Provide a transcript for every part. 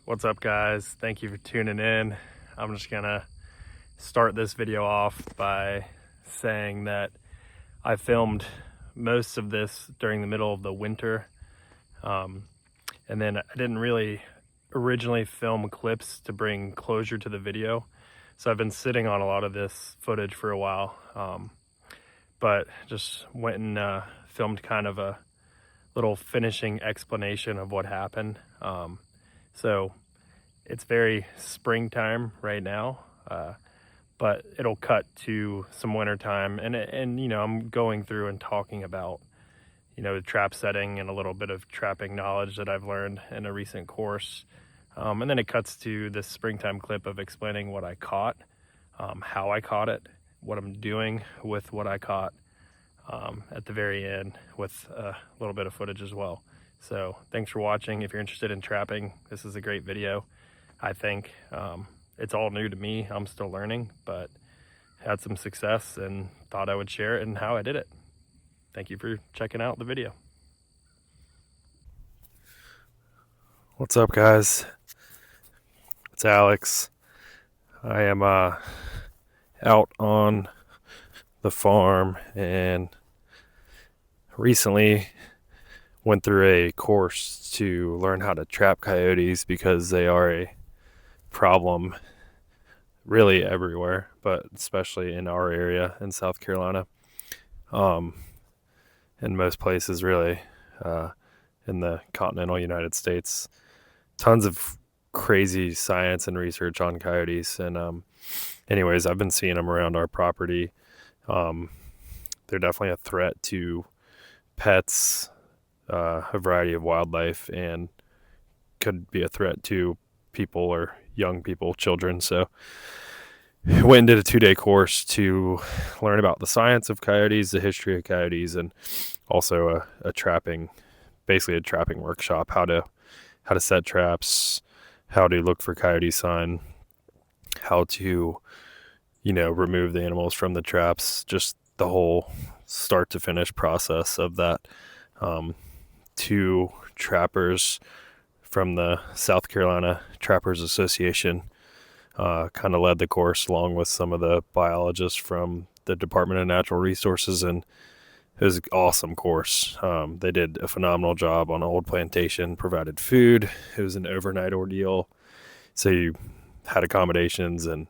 What's up, guys? Thank you for tuning in. I'm just gonna start this video off by saying that I filmed most of this during the middle of the winter, and then I didn't really originally film clips to bring closure to the video, so I've been sitting on a lot of this footage for a while, but just went and filmed kind of a little finishing explanation of what happened. So it's very springtime right now, but it'll cut to some winter time, and you know, I'm going through and talking about, you know, the trap setting and a little bit of trapping knowledge that I've learned in a recent course, and then it cuts to this springtime clip of explaining what I caught, how I caught it, what I'm doing with what I caught, at the very end, with a little bit of footage as well. So thanks for watching. If you're interested in trapping, this is a great video. I think it's all new to me. I'm still learning, but had some success and thought I would share it and how I did it. Thank you for checking out the video. What's up, guys? It's Alex. I am out on the farm and recently went through a course to learn how to trap coyotes because they are a problem really everywhere, but especially in our area in South Carolina, in most places really, in the continental United States. Tons of crazy science and research on coyotes, and anyways, I've been seeing them around our property. They're definitely a threat to pets, a variety of wildlife, and could be a threat to people or young people, children. So I went and did a 2-day course to learn about the science of coyotes, the history of coyotes, and also a trapping workshop, how to set traps, how to look for coyote sign, how to, you know, remove the animals from the traps, just the whole start to finish process of that. 2 trappers from the South Carolina Trappers Association kind of led the course, along with some of the biologists from the Department of Natural Resources, and it was an awesome course. They did a phenomenal job on an old plantation, provided food. It was an overnight ordeal, so you had accommodations and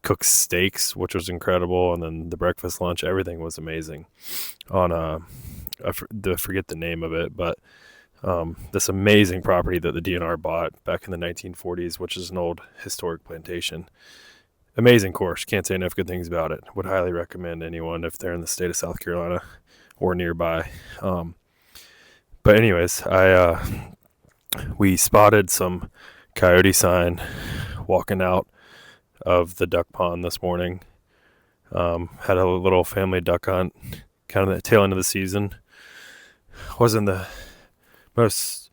cooked steaks, which was incredible, and then the breakfast, lunch, everything was amazing. On I forget the name of it, but this amazing property that the DNR bought back in the 1940s, which is an old historic plantation. Amazing course. Can't say enough good things about it. Would highly recommend anyone if they're in the state of South Carolina or nearby. But anyways, we spotted some coyote sign walking out of the duck pond this morning. Had a little family duck hunt, kind of the tail end of the season. Wasn't the most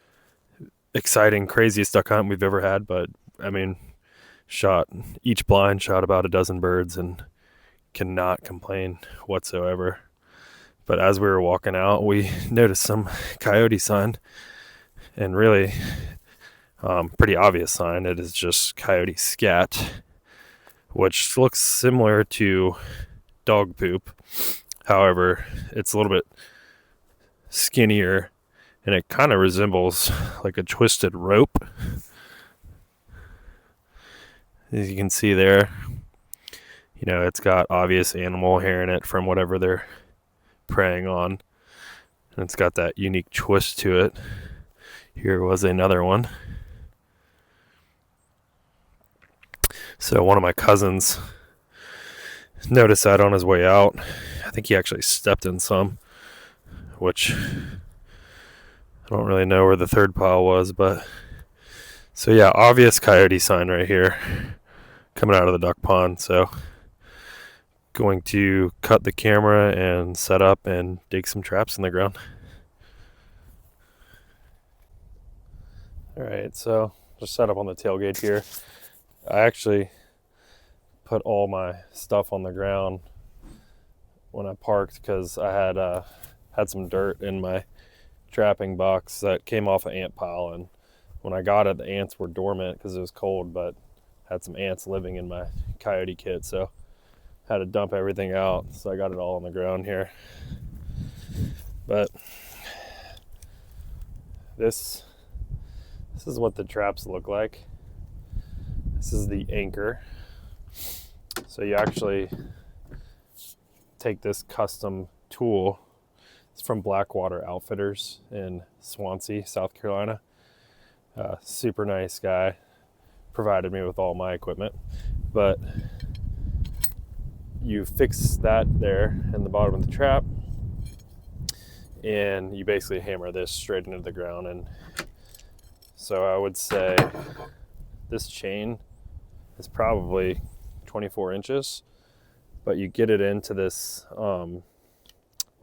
exciting, craziest duck hunt we've ever had, but I mean, each blind shot about a dozen birds and cannot complain whatsoever. But as we were walking out, we noticed some coyote sign, and really pretty obvious sign. It is just coyote scat, which looks similar to dog poop. However, it's a little bit skinnier, and it kind of resembles like a twisted rope. As you can see there, you know, it's got obvious animal hair in it from whatever they're preying on, and it's got that unique twist to it. Here was another one. So one of my cousins noticed that on his way out. I think he actually stepped in some, which I don't really know where the third pile was, but so yeah, obvious coyote sign right here coming out of the duck pond. So going to cut the camera and set up and dig some traps in the ground. All right, so just set up on the tailgate here. I actually put all my stuff on the ground when I parked because I had some dirt in my trapping box that came off an ant pile, and When I got it, the ants were dormant because it was cold, but had some ants living in my coyote kit, so had to dump everything out. So I got it all on the ground here. But this is what the traps look like. This is the anchor. So you actually take this custom tool. It's from Blackwater Outfitters in Swansea, South Carolina. Super nice guy. Provided me with all my equipment. But you fix that there in the bottom of the trap, and you basically hammer this straight into the ground. And so I would say this chain is probably 24 inches, but you get it into this, what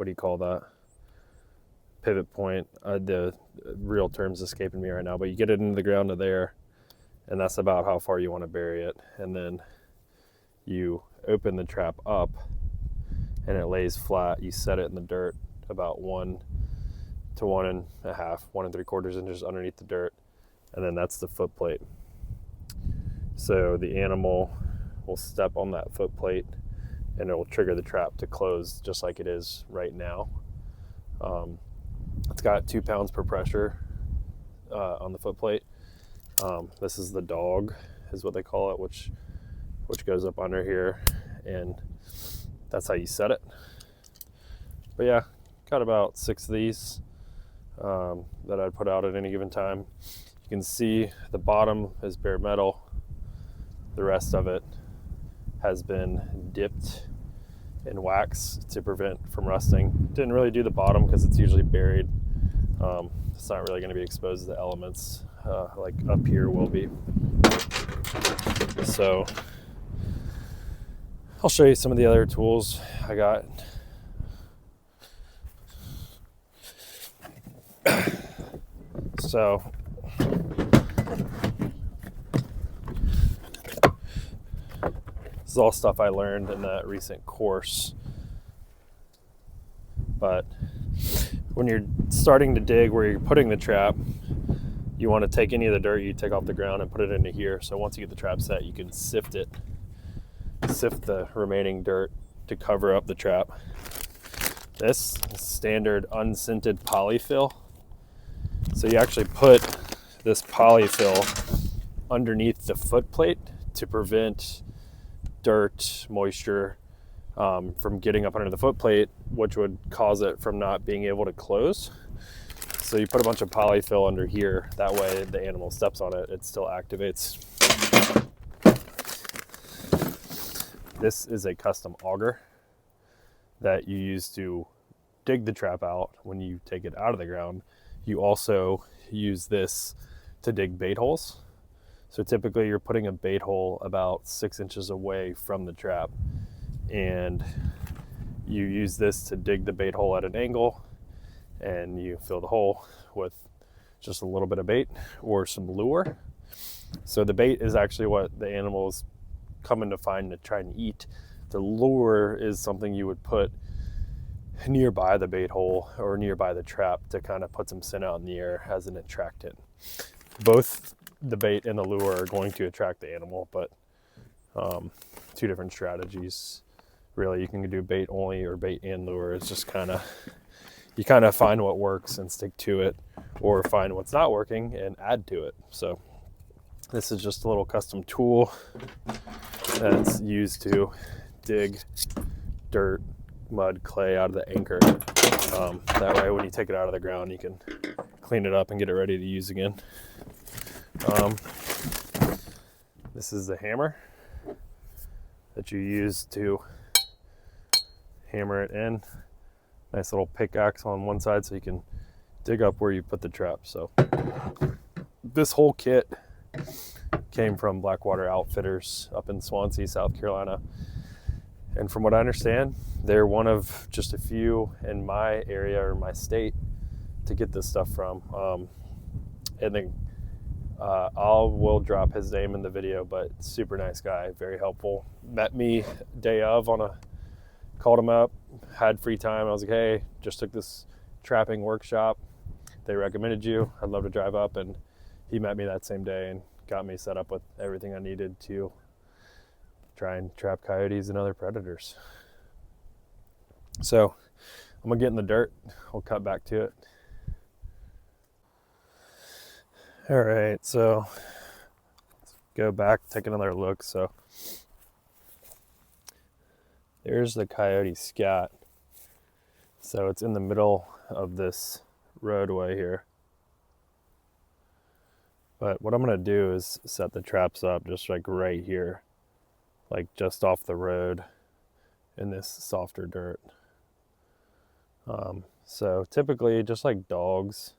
do you call that? Pivot point. The real term's escaping me right now, but you get it into the ground to there, and that's about how far you want to bury it. And then you open the trap up and it lays flat. You set it in the dirt about 1 to 1.5, 1 3/4 inches underneath the dirt, and then that's the foot plate. So the animal will step on that foot plate and it will trigger the trap to close just like it is right now. It's got 2 pounds per pressure on the foot plate. This is the dog, is what they call it, which goes up under here, and that's how you set it. But yeah, got about 6 of these that I'd put out at any given time. You can see the bottom is bare metal. The rest of it has been dipped in wax to prevent from rusting. Didn't really do the bottom because it's usually buried. It's not really going to be exposed to the elements like up here will be. So I'll show you some of the other tools I got. So this is all stuff I learned in that recent course. But when you're starting to dig where you're putting the trap, you want to take any of the dirt you take off the ground and put it into here. So once you get the trap set, you can sift the remaining dirt to cover up the trap. This is standard unscented polyfill. So you actually put this polyfill underneath the foot plate to prevent dirt, moisture from getting up under the foot plate, which would cause it from not being able to close. So you put a bunch of polyfill under here. That way the animal steps on it, it still activates. This is a custom auger that you use to dig the trap out when you take it out of the ground. You also use this to dig bait holes. So typically you're putting a bait hole about 6 inches away from the trap, and you use this to dig the bait hole at an angle, and you fill the hole with just a little bit of bait or some lure. So the bait is actually what the animal is coming to find to try and eat. The lure is something you would put nearby the bait hole or nearby the trap to kind of put some scent out in the air as an attractant. Both the bait and the lure are going to attract the animal, but 2 different strategies. Really, you can do bait only or bait and lure. It's just you kind of find what works and stick to it, or find what's not working and add to it. So this is just a little custom tool that's used to dig dirt, mud, clay out of the anchor. That way when you take it out of the ground, you can clean it up and get it ready to use again. This is the hammer that you use to hammer it in. Nice little pickaxe on one side so you can dig up where you put the trap. So this whole kit came from Blackwater Outfitters up in Swansea, South Carolina. And from what I understand, they're one of just a few in my area or my state to get this stuff from. And then we'll drop his name in the video, but super nice guy, very helpful. Met me day of called him up, had free time. I was like, hey, just took this trapping workshop. They recommended you. I'd love to drive up and he met me that same day and got me set up with everything I needed to try and trap coyotes and other predators. So I'm gonna get in the dirt. We'll cut back to it. All right, so let's go back, take another look. So there's the coyote scat. So it's in the middle of this roadway here. But what I'm gonna do is set the traps up just like right here, like just off the road in this softer dirt. So typically, just like dogs,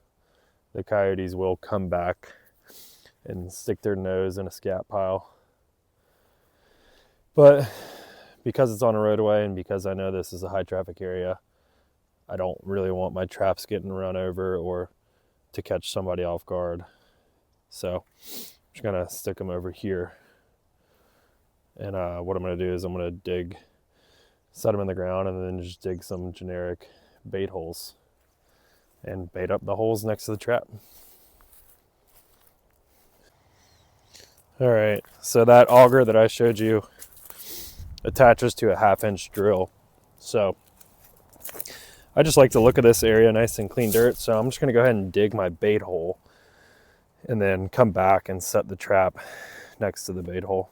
the coyotes will come back and stick their nose in a scat pile. But because it's on a roadway and because I know this is a high traffic area, I don't really want my traps getting run over or to catch somebody off guard. So I'm just gonna stick them over here. And what I'm gonna do is I'm gonna set them in the ground and then just dig some generic bait holes and bait up the holes next to the trap. All right, so that auger that I showed you attaches to a 1/2-inch drill. So I just like to look at this area, nice and clean dirt. So I'm just gonna go ahead and dig my bait hole and then come back and set the trap next to the bait hole.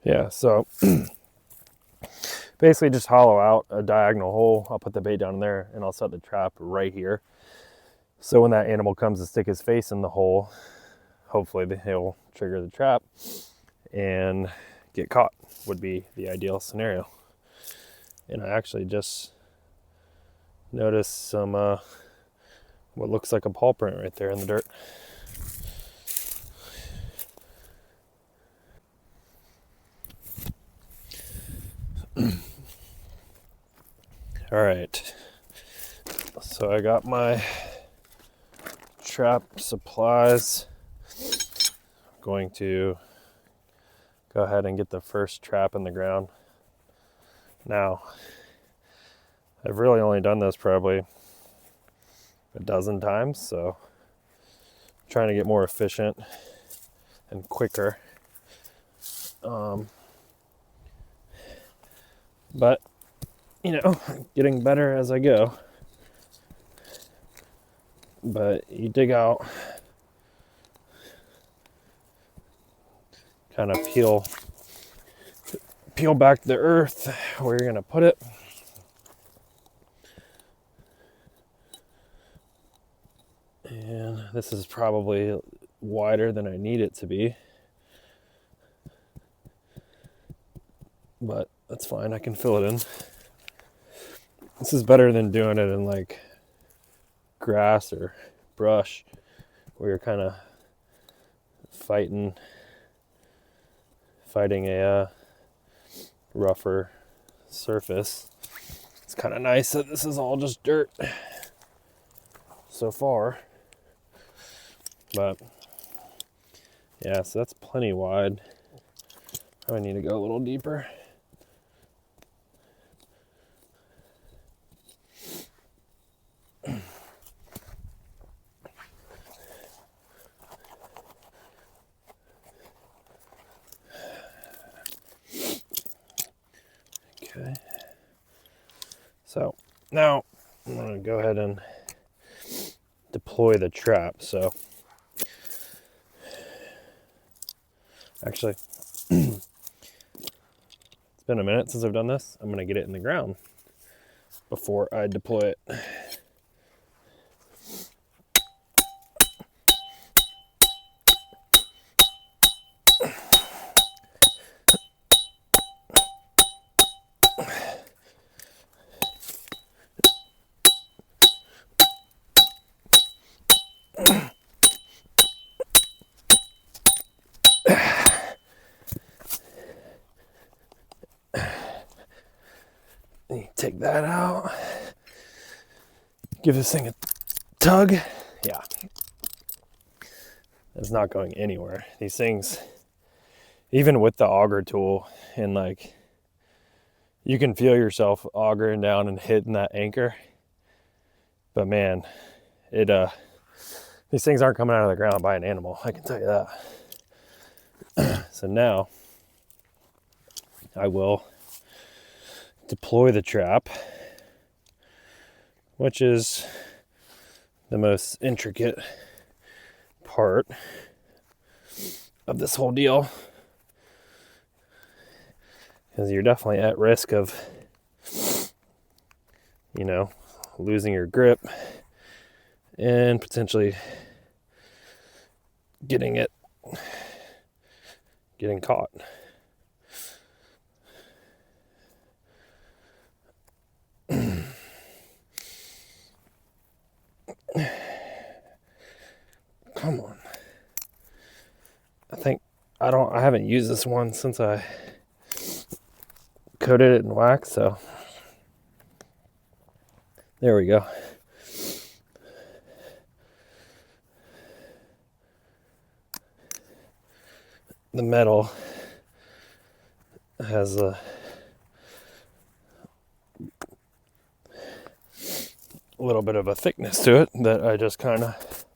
Yeah, so basically just hollow out a diagonal hole. I'll put the bait down there and I'll set the trap right here. So when that animal comes to stick his face in the hole, hopefully he'll trigger the trap and get caught would be the ideal scenario. And I actually just noticed some what looks like a paw print right there in the dirt. All right, so I got my trap supplies. I'm going to go ahead and get the first trap in the ground. Now, I've really only done this probably a dozen times, so I'm trying to get more efficient and quicker. But you know, getting better as I go. But you dig out, kind of peel back the earth where you're gonna put it. And this is probably wider than I need it to be, but that's fine, I can fill it in. This is better than doing it in like grass or brush where you're kind of fighting a rougher surface. It's kind of nice that this is all just dirt so far, but yeah, so that's plenty wide. I need to go a little deeper. Okay, so now I'm going to go ahead and deploy the trap. So actually, it's been a minute since I've done this. I'm going to get it in the ground before I deploy it. You take that out. Give this thing a tug. Yeah. It's not going anywhere. These things, even with the auger tool, and like, you can feel yourself augering down and hitting that anchor. But man, these things aren't coming out of the ground by an animal, I can tell you that. So now I will deploy the trap, which is the most intricate part of this whole deal, because you're definitely at risk of, losing your grip and potentially getting caught. Come on. I haven't used this one since I coated it in wax, so there we go. The metal has a little bit of a thickness to it that I just kind of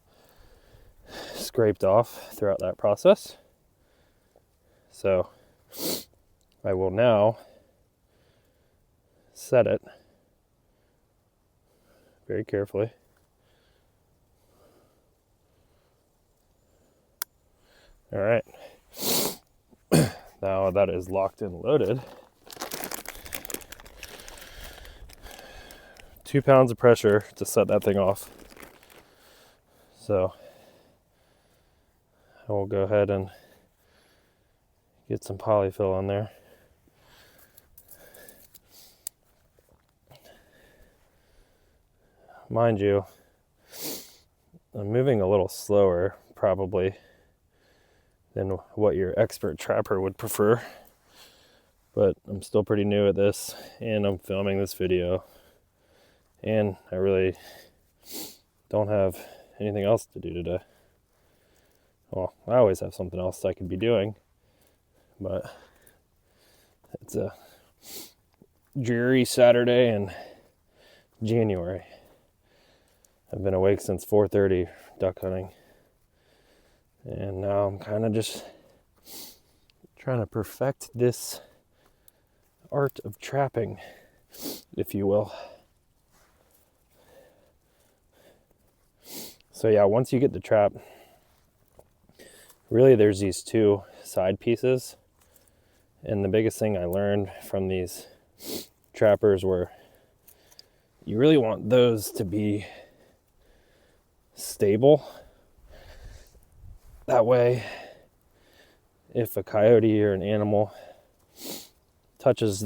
scraped off throughout that process. So I will now set it very carefully. All right. Now that is locked and loaded, 2 pounds of pressure to set that thing off. So I will go ahead and get some polyfill on there. Mind you, I'm moving a little slower probably than what your expert trapper would prefer, but I'm still pretty new at this, and I'm filming this video, and I really don't have anything else to do today. Well, I always have something else I could be doing, but it's a dreary Saturday in January. I've been awake since 4:30 duck hunting, and now I'm kind of just trying to perfect this art of trapping, if you will. So yeah, once you get the trap, really there's these 2 side pieces, and the biggest thing I learned from these trappers were you really want those to be stable. That way, if a coyote or an animal touches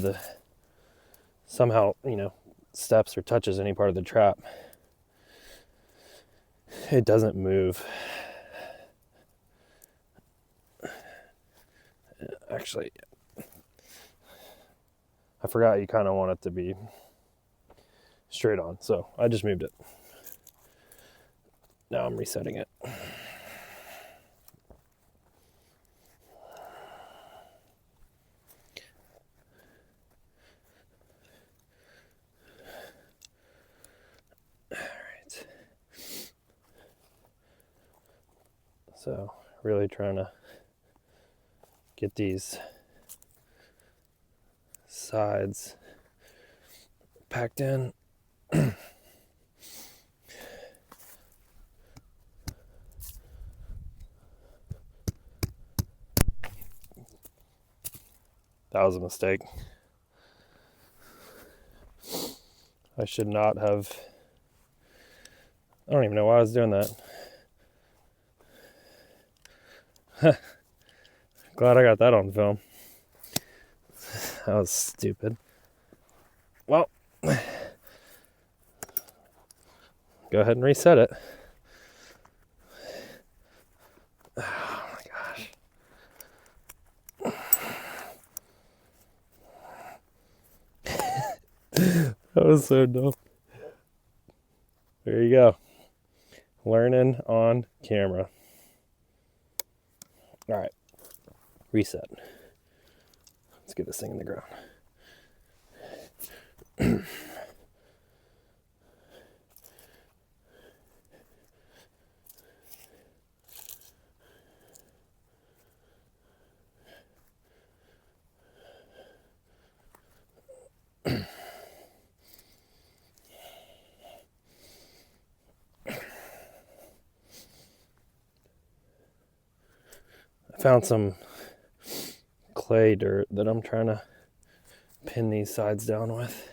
steps or touches any part of the trap, it doesn't move. Actually, I forgot you kind of want it to be straight on, so I just moved it. Now I'm resetting it. Alright. So, really trying to get these sides packed in. That was a mistake. I should not have. I don't even know why I was doing that. Glad I got that on film. That was stupid. Well, go ahead and reset it. That was so dumb. There you go. Learning on camera. All right. Reset. Let's get this thing in the ground. I found some clay dirt that I'm trying to pin these sides down with.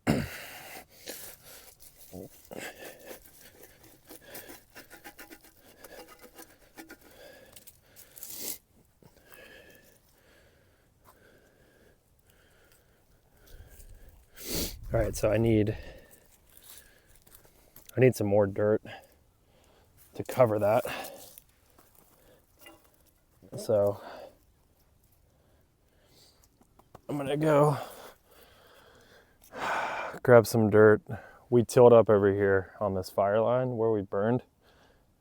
All right, so I need some more dirt to cover that. So I'm gonna go grab some dirt. We tilled up over here on this fire line where we burned.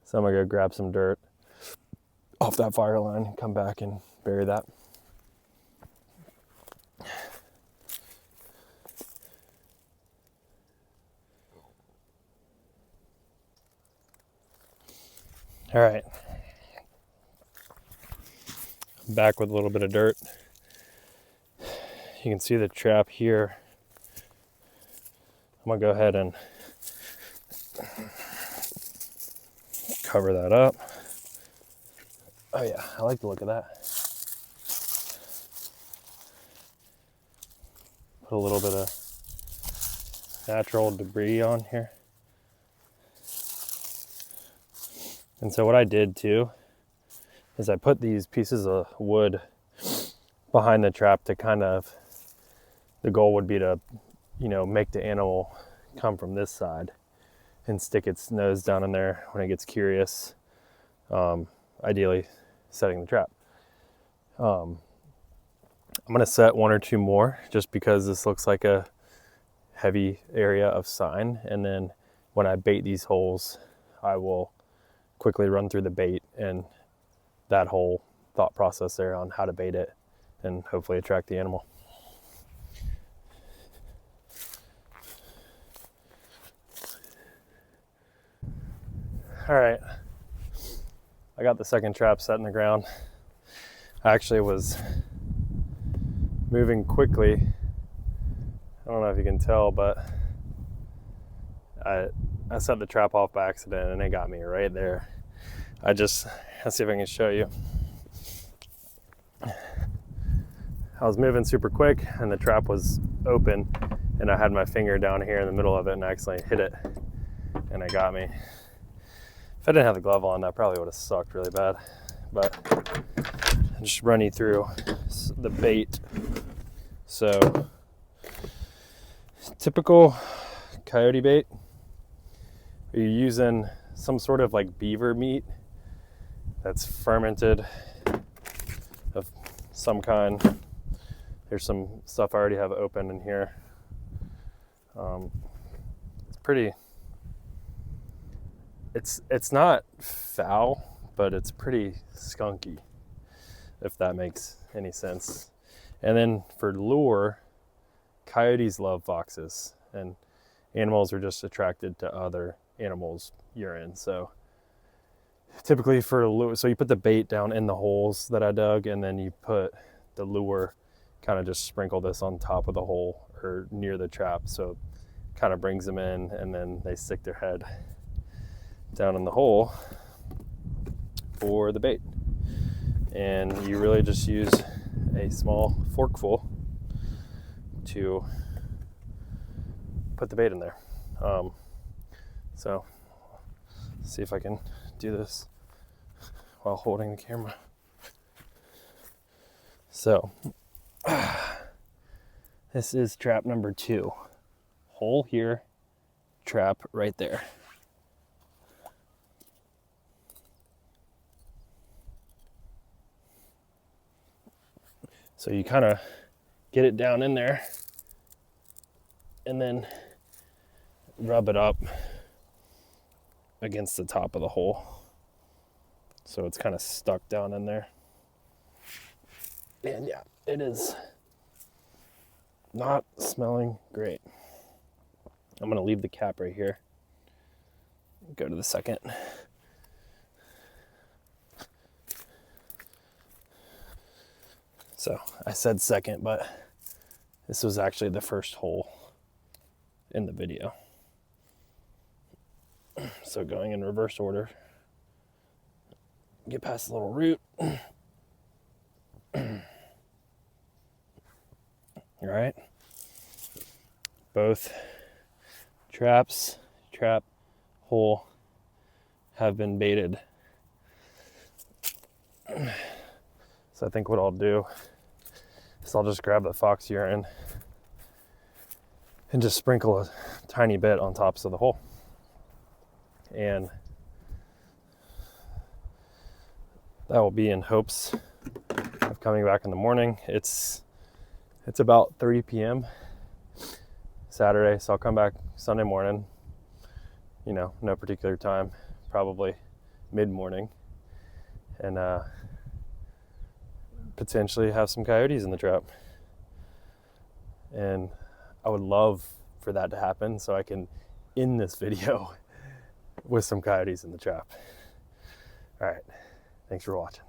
So I'm gonna go grab some dirt off that fire line and come back and bury that. All right, back with a little bit of dirt. You can see the trap here. I'm gonna go ahead and cover that up. Oh yeah, I like the look of that. Put a little bit of natural debris on here. And so what I did too is I put these pieces of wood behind the trap to kind of, the goal would be to, you know, make the animal come from this side and stick its nose down in there when it gets curious, ideally setting the trap. I'm gonna set one or two more just because this looks like a heavy area of sign, and then when I bait these holes, I will quickly run through the bait and that whole thought process there on how to bait it and hopefully attract the animal. All right, I got the second trap set in the ground. I actually was moving quickly. I don't know if you can tell, but I set the trap off by accident and it got me right there. Let's see if I can show you. I was moving super quick and the trap was open and I had my finger down here in the middle of it and I accidentally hit it and it got me. If I didn't have the glove on, that probably would have sucked really bad. But I'll just run you through the bait. So, typical coyote bait, you're using some sort of like beaver meat that's fermented of some kind. There's some stuff I already have open in here. It's pretty, it's not foul, but it's pretty skunky, if that makes any sense. And then for lure, coyotes love foxes, and animals are just attracted to other animals' urine. So typically for lure, so you put the bait down in the holes that I dug, and then you put the lure, kind of just sprinkle this on top of the hole or near the trap, so it kind of brings them in, and then they stick their head down in the hole for the bait. And you really just use a small forkful to put the bait in there. So see if I can do this while holding the camera. So this is trap number 2. Hole here, trap right there. So you kind of get it down in there and then rub it up against the top of the hole. So it's kind of stuck down in there. And yeah, it is not smelling great. I'm gonna leave the cap right here. Go to the second. So I said second, but this was actually the first hole in the video. So going in reverse order, get past the little root. All right. Both trap hole have been baited. So I think what I'll do is I'll just grab the fox urine and just sprinkle a tiny bit on tops of the hole. And that will be in hopes of coming back in the morning. It's about 3 p.m. Saturday, so I'll come back Sunday morning, you know, no particular time, probably mid-morning, and potentially have some coyotes in the trap. And I would love for that to happen so I can end this video with some coyotes in the trap. All right, thanks for watching.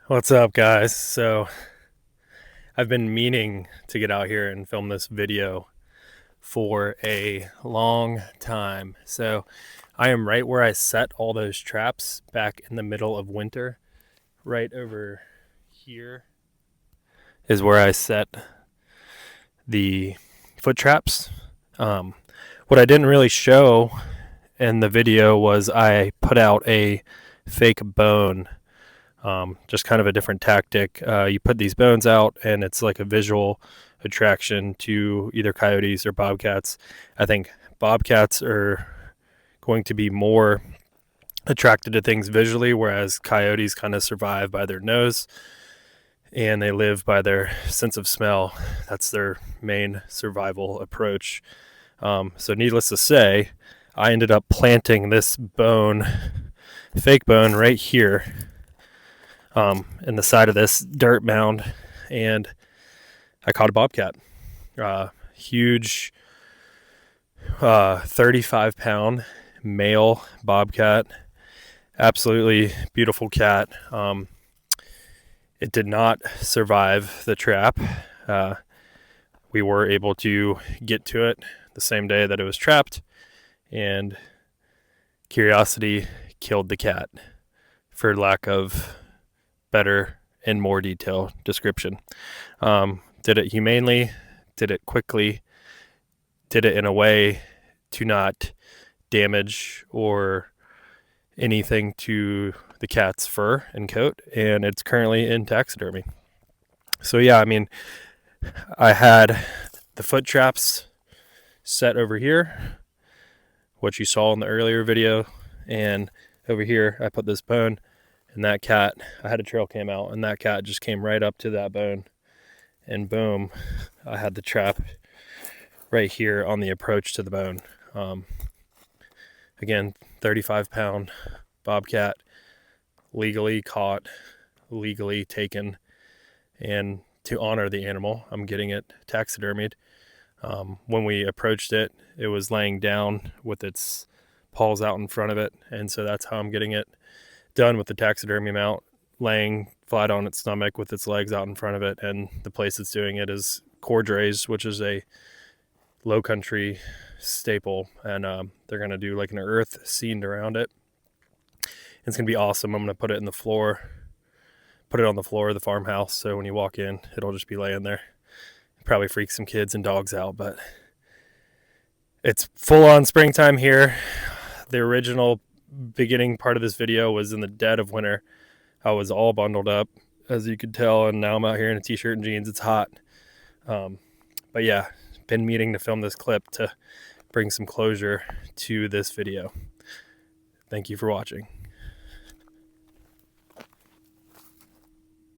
What's up, guys? So I've been meaning to get out here and film this video for a long time. So I am right where I set all those traps back in the middle of winter. Right over here is where I set the foot traps. What I didn't really show in the video was I put out a fake bone. Just kind of a different tactic. You put these bones out and it's like a visual attraction to either coyotes or bobcats. I think bobcats are going to be more attracted to things visually, whereas coyotes kind of survive by their nose and they live by their sense of smell. That's their main survival approach. So needless to say, I ended up planting this bone, fake bone, right here in the side of this dirt mound, and I caught a bobcat. Huge 35-pound male bobcat. Absolutely beautiful cat. It did not survive the trap. We were able to get to it the same day that it was trapped, and curiosity killed the cat, for lack of better and more detailed description. Did it humanely, did it quickly, did it in a way to not damage or anything to the cat's fur and coat, and it's currently in taxidermy. So yeah, I mean, I had the foot traps set over here, what you saw in the earlier video, and over here I put this bone, and that cat, I had a trail cam out, and that cat just came right up to that bone, and boom, I had the trap right here on the approach to the bone. Again, 35-pound bobcat, legally caught, legally taken, and to honor the animal, I'm getting it taxidermied. When we approached it, it was laying down with its paws out in front of it, and so that's how I'm getting it done with the taxidermy mount, laying flat on its stomach with its legs out in front of it. And the place it's doing it is Cordray's, which is a low country staple, and they're gonna do like an earth scene around it. It's gonna be awesome. I'm gonna put it on the floor of the farmhouse, so when you walk in, it'll just be laying there. Probably freak some kids and dogs out, but it's full on springtime here. The original beginning part of this video was in the dead of winter. I was all bundled up, as you could tell, and now I'm out here in a t-shirt and jeans. It's hot. But yeah, been meaning to film this clip to bring some closure to this video. Thank you for watching.